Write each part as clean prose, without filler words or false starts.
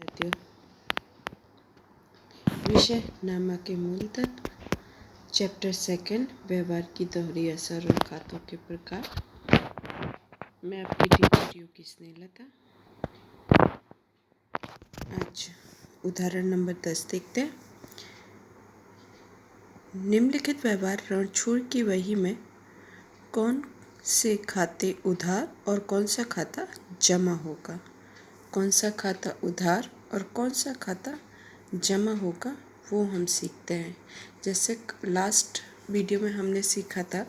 विद्यार्थियों, विषय नामा के मूल तत्व, चैप्टर सेकंड, व्यवहार की दोहरी असर और खातों के प्रकार। मैं आपकी टीचर योगी स्नेहलता। आज उदाहरण नंबर 10 देखते हैं। निम्नलिखित व्यवहार रणछोड़ की वही में कौन से खाते उधार और कौन सा खाता जमा होगा? कौन सा खाता उधार और कौन सा खाता जमा होगा वो हम सीखते हैं। जैसे लास्ट वीडियो में हमने सीखा था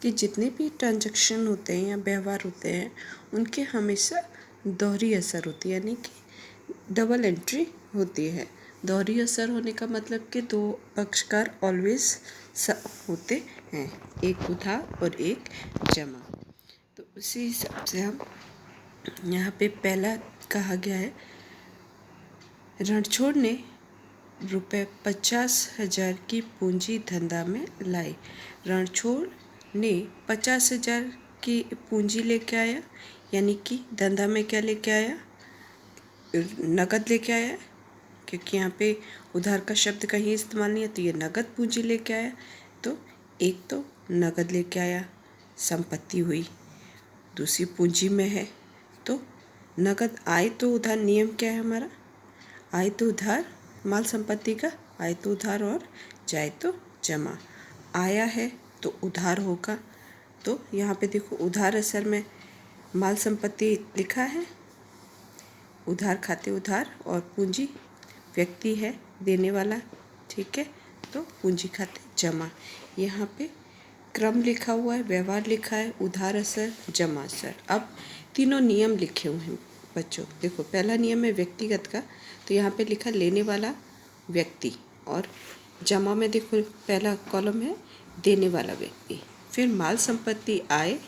कि जितने भी ट्रांजैक्शन होते हैं या व्यवहार होते हैं उनके हमेशा दोहरी असर होती है, यानी कि डबल एंट्री होती है। दोहरी असर होने का मतलब कि दो पक्षकार ऑलवेज होते हैं, एक उधार और एक जमा। तो उसी हिसाब से हम यहाँ पे पहला कहा गया है, रणछोड़ ने रुपये 50,000 की पूंजी धंधा में लाई। रणछोड़ ने 50,000 की पूंजी लेके आया, यानी कि धंधा में क्या लेके आया? नगद लेके आया, क्योंकि यहाँ पे उधार का शब्द कहीं इस्तेमाल नहीं है, तो ये नगद पूंजी लेके आया। तो एक तो नगद लेके आया, संपत्ति हुई, दूसरी पूंजी में है। तो नगद आय तो उधार, नियम क्या है हमारा? आय तो उधार, माल संपत्ति का आय तो उधार और जाए तो जमा। आया है तो उधार होगा। तो यहाँ पे देखो उधार असर में माल संपत्ति लिखा है, उधार खाते उधार, और पूंजी व्यक्ति है देने वाला, ठीक है। तो पूंजी खाते जमा। यहाँ पे क्रम लिखा हुआ है, व्यवहार लिखा है, उधार असर, जमा असर। अब तीनों नियम लिखे हुए हैं बच्चों। देखो पहला नियम है व्यक्तिगत का, तो यहाँ पे लिखा लेने वाला व्यक्ति, और जमा में देखो पहला कॉलम है देने वाला व्यक्ति, फिर माल संपत्ति आए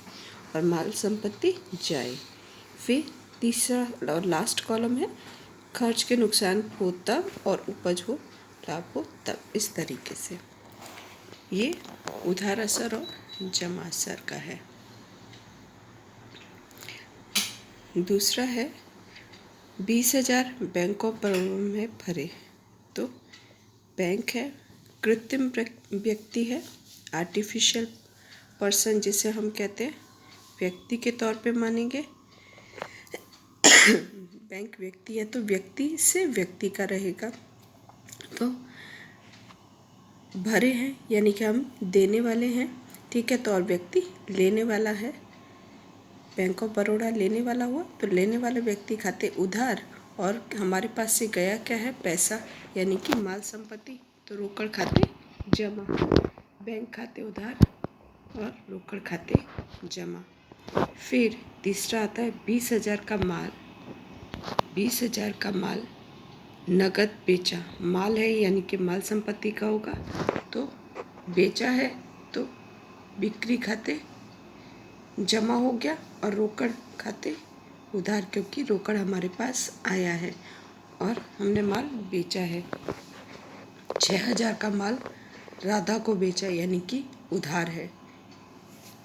और माल संपत्ति जाए, फिर तीसरा और लास्ट कॉलम है खर्च के नुकसान हो तब और उपज हो लाभ हो तब। इस तरीके से ये उधार असर और जमा असर का है। दूसरा है 20,000 बैंक ऑफ बड़ौदा में भरे। तो बैंक है, कृत्रिम व्यक्ति है, आर्टिफिशियल पर्सन जिसे हम कहते हैं, व्यक्ति के तौर पे मानेंगे। बैंक व्यक्ति है तो व्यक्ति से व्यक्ति का रहेगा। तो भरे हैं यानी कि हम देने वाले हैं, ठीक है। तो और व्यक्ति लेने वाला है, बैंक ऑफ बड़ौदा लेने वाला हुआ, तो लेने वाले व्यक्ति खाते उधार, और हमारे पास से गया क्या है? पैसा, यानी कि माल संपत्ति। तो रोकड़ खाते जमा, बैंक खाते उधार और रोकड़ खाते जमा। फिर तीसरा आता है 20,000 का माल। 20,000 का माल नगद बेचा, माल है यानी कि माल संपत्ति का होगा, तो बेचा है तो बिक्री खाते जमा हो गया, और रोकड़ खाते उधार, क्योंकि रोकड़ हमारे पास आया है और हमने माल बेचा है। 6,000 का माल राधा को बेचा, यानी कि उधार है,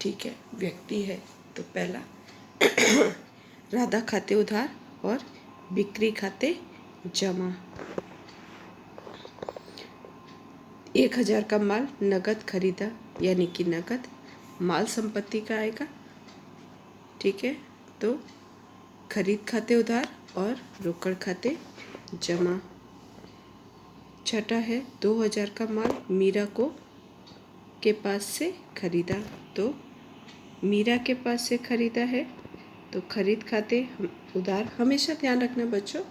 ठीक है, व्यक्ति है। तो पहला राधा खाते उधार और बिक्री खाते जमा। 1,000 का माल नगद खरीदा, यानी कि नगद माल संपत्ति का आएगा, ठीक है। तो खरीद खाते उधार और रोकड़ खाते जमा। छठा है 2,000 का माल मीरा को के पास से खरीदा। तो मीरा के पास से खरीदा है तो खरीद खाते उधार। हमेशा ध्यान रखना बच्चों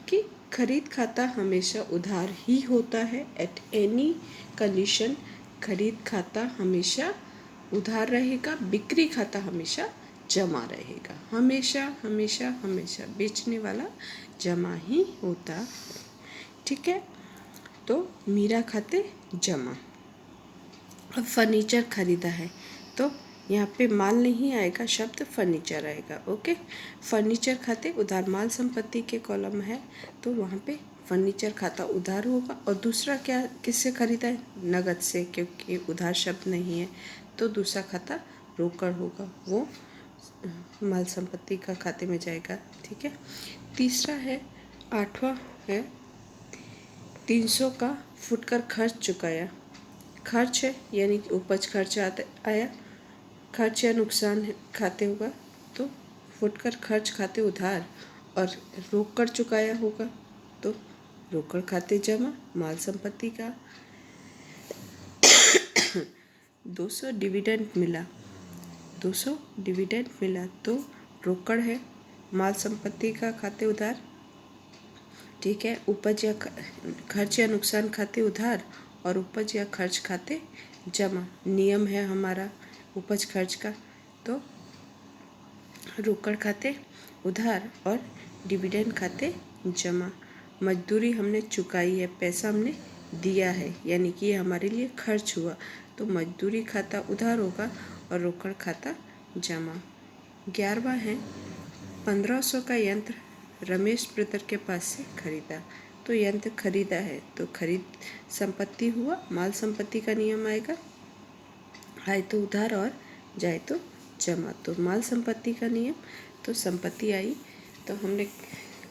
कि खरीद खाता हमेशा उधार ही होता है। एट एनी कंडीशन खरीद खाता हमेशा उधार रहेगा, बिक्री खाता हमेशा जमा रहेगा। हमेशा हमेशा हमेशा बेचने वाला जमा ही होता, ठीक है। तो मीरा खाते जमा। अब फर्नीचर खरीदा है, तो यहाँ पे माल नहीं आएगा, शब्द फर्नीचर आएगा, ओके। फर्नीचर खाते उधार, माल संपत्ति के कॉलम है तो वहाँ पे फर्नीचर खाता उधार होगा। और दूसरा क्या, किससे खरीदा है? नगद से, क्योंकि उधार शब्द नहीं है, तो दूसरा खाता रोकड़ होगा, वो माल संपत्ति का खाते में जाएगा, ठीक है। तीसरा है 8वां है 300 का फुटकर खर्च चुकाया। खर्च है यानी कि उपज खर्च आया, खर्च या नुकसान खाते होगा तो फुटकर खर्च खाते उधार, और रोककर चुकाया होगा तो रोकड़ खाते जमा माल संपत्ति का। 200 डिविडेंड मिला, 200 डिविडेंड मिला तो रोकड़ है, माल संपत्ति का खाते उधार। ठीक है, उपज या खर्च या नुकसान खाते उधार और उपज या खर्च खाते जमा। नियम है हमारा उपज खर्च का, तो रोकड़ खाते उधार और डिविडेंड खाते जमा। मजदूरी हमने चुकाई है, पैसा हमने दिया है, यानी कि ये हमारे लिए खर्च हुआ, तो मजदूरी खाता उधार होगा और रोकड़ खाता जमा। 11वां है 1500 का यंत्र रमेश ब्रदर के पास से खरीदा। तो यंत्र खरीदा है तो खरीद संपत्ति हुआ, माल संपत्ति का नियम आएगा, आए तो उधार और जाए तो जमा। तो माल संपत्ति का नियम, तो संपत्ति आई तो हमने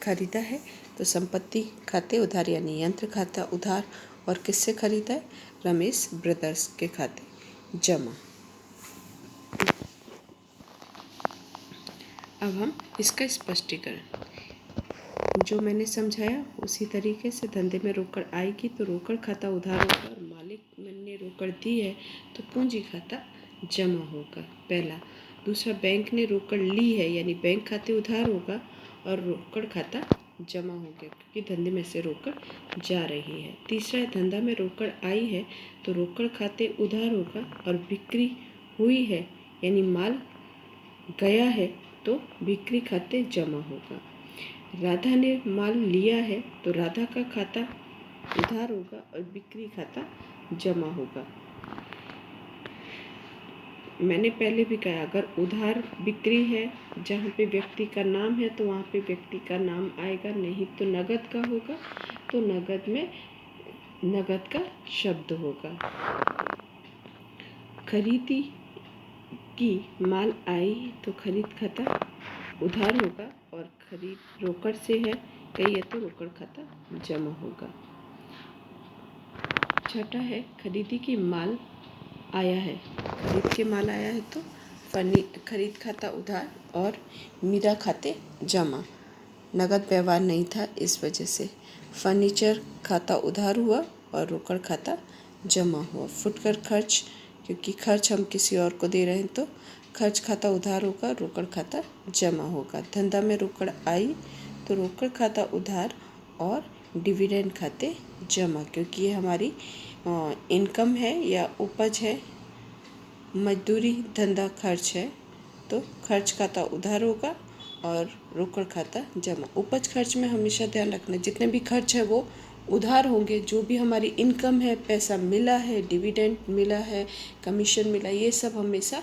खरीदा है तो संपत्ति खाते उधार, यानी यंत्र खाता उधार, और किससे खरीदा है? रमेश ब्रदर्स के खाते जमा। अब हम इसका स्पष्टीकरण जो मैंने समझाया उसी तरीके से। धंधे में रोकड़ आएगी तो रोकड़ खाता उधार होगा, और मालिक ने रोकड़ दी है तो पूंजी खाता जमा होगा, पहला। दूसरा, बैंक ने रोकड़ ली है यानी बैंक खाते उधार होगा और रोकड़ खाता जमा हो गया क्योंकि धंधे में से रोकड़ जा रही है। तीसरा, धंधा में रोकड़ आई है तो रोकड़ खाते उधार होगा और बिक्री हुई है यानी माल गया है तो बिक्री खाते जमा होगा। राधा ने माल लिया है तो राधा का खाता उधार होगा और बिक्री खाता जमा होगा। मैंने पहले भी कहा, अगर उधार बिक्री है जहाँ पे व्यक्ति का नाम है तो वहाँ पे व्यक्ति का नाम आएगा, नहीं तो नगद का होगा तो नगद में नगद का शब्द होगा। खरीदी की माल आई तो खरीद खाता उधार होगा और खरीद रोकड़ से है कही है तो रोकड़ खाता जमा होगा। छठा है खरीदी की माल आया है, खरीद के माल आया है तो खरीद खाता उधार और मीरा खाते जमा। नगद व्यवहार नहीं था इस वजह से फर्नीचर खाता उधार हुआ और रोकड़ खाता जमा हुआ। फुटकर खर्च, क्योंकि खर्च हम किसी और को दे रहे हैं तो खर्च खाता उधार होगा, रोकड़ खाता जमा होगा। धंधा में रोकड़ आई तो रोकड़ खाता उधार और डिविडेंड खाते जमा, क्योंकि ये हमारी इनकम है या उपज है। मजदूरी धंधा खर्च है तो खर्च खाता उधार होगा और रोकड़ खाता जमा। उपज खर्च में हमेशा ध्यान रखना जितने भी खर्च है वो उधार होंगे, जो भी हमारी इनकम है, पैसा मिला है, डिविडेंड मिला है, कमीशन मिला, ये सब हमेशा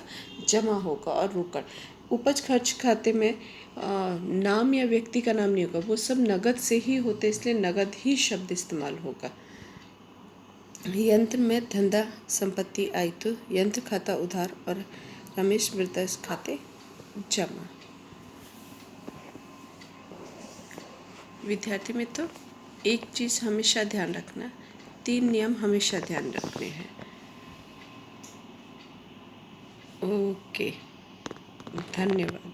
जमा होगा। और रोकड़ उपज खर्च खाते में नाम या व्यक्ति का नाम नहीं होगा, वो सब नगद से ही होते, इसलिए नगद ही शब्द इस्तेमाल होगा। यंत्र में धंधा संपत्ति आई तो यंत्र खाता उधार और रमेश ब्रदर्स खाते जमा। विद्यार्थी मित्रों, एक चीज़ हमेशा ध्यान रखना, 3 नियम हमेशा ध्यान रखने हैं। ओके, धन्यवाद।